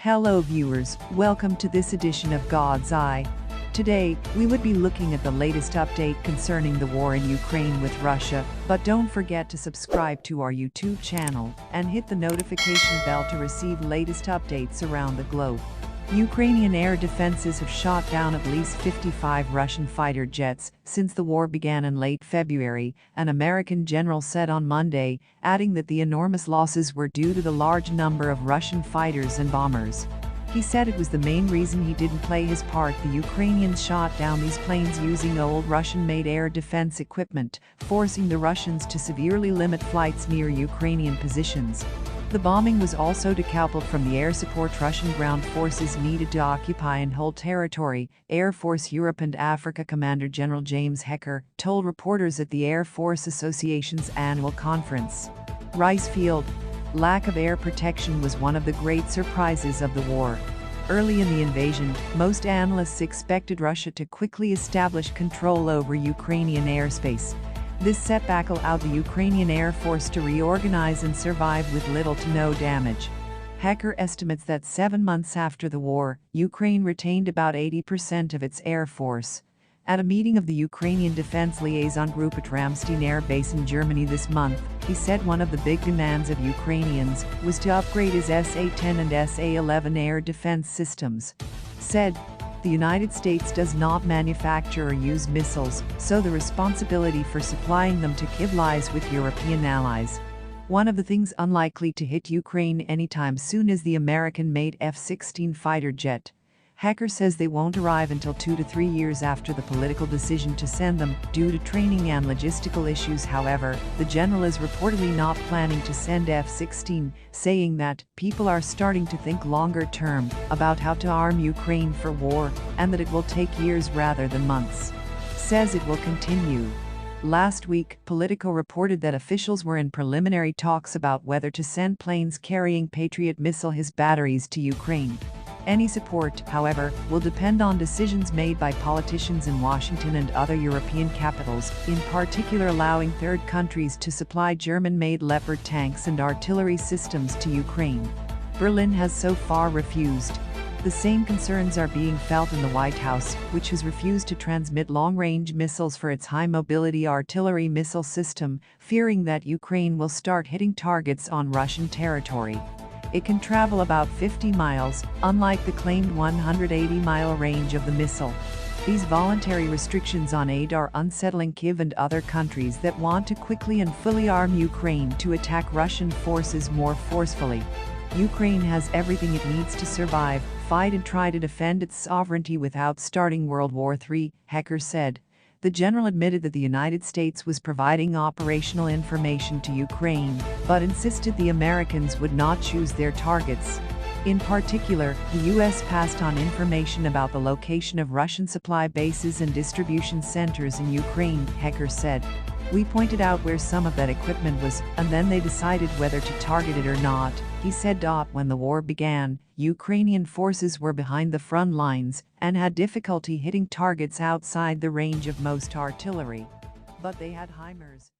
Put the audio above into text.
Hello viewers, welcome to this edition of God's Eye. Today, we would be looking at the latest update concerning the war in Ukraine with Russia, but don't forget to subscribe to our YouTube channel and hit the notification bell to receive latest updates around the globe. Ukrainian air defenses have shot down at least 55 Russian fighter jets since the war began in late February, an American general said on Monday, adding that the enormous losses were due to the large number of Russian fighters and bombers. He said it was the main reason he didn't play his part. The Ukrainians shot down these planes using old Russian-made air defense equipment, forcing the Russians to severely limit flights near Ukrainian positions. The bombing was also decoupled from the air support Russian ground forces needed to occupy and hold territory, Air Force Europe and Africa Commander General James Hecker told reporters at the Air Force Association's annual conference. Rice Field. Lack of air protection was one of the great surprises of the war. Early in the invasion, most analysts expected Russia to quickly establish control over Ukrainian airspace. This setback allowed the Ukrainian Air Force to reorganize and survive with little to no damage. Hecker estimates that 7 months after the war, Ukraine retained about 80% of its air force. At a meeting of the Ukrainian Defense Liaison Group at Ramstein Air Base in Germany this month, he said one of the big demands of Ukrainians was to upgrade his SA-10 and SA-11 air defense systems. Said, "The United States does not manufacture or use missiles, so the responsibility for supplying them to Kyiv lies with European allies." One of the things unlikely to hit Ukraine anytime soon is the American-made F-16 fighter jet. Hecker says they won't arrive until 2 to 3 years after the political decision to send them, due to training and logistical issues. However, the general is reportedly not planning to send F-16, saying that people are starting to think longer term about how to arm Ukraine for war, and that it will take years rather than months. Says it will continue. Last week, Politico reported that officials were in preliminary talks about whether to send planes carrying Patriot missile batteries to Ukraine. Any support, however, will depend on decisions made by politicians in Washington and other European capitals, in particular allowing third countries to supply German-made Leopard tanks and artillery systems to Ukraine. Berlin has so far refused. The same concerns are being felt in the White House, which has refused to transmit long-range missiles for its high-mobility artillery missile system, fearing that Ukraine will start hitting targets on Russian territory. It can travel about 50 miles, unlike the claimed 180-mile range of the missile. These voluntary restrictions on aid are unsettling Kyiv and other countries that want to quickly and fully arm Ukraine to attack Russian forces more forcefully. Ukraine has everything it needs to survive, fight and try to defend its sovereignty without starting World War III, Hecker said. The general admitted that the United States was providing operational information to Ukraine, but insisted the Americans would not choose their targets. In particular, the U.S. passed on information about the location of Russian supply bases and distribution centers in Ukraine, Hecker said. "We pointed out where some of that equipment was, and then they decided whether to target it or not," he said. When the war began, Ukrainian forces were behind the front lines and had difficulty hitting targets outside the range of most artillery. But they had HIMARS.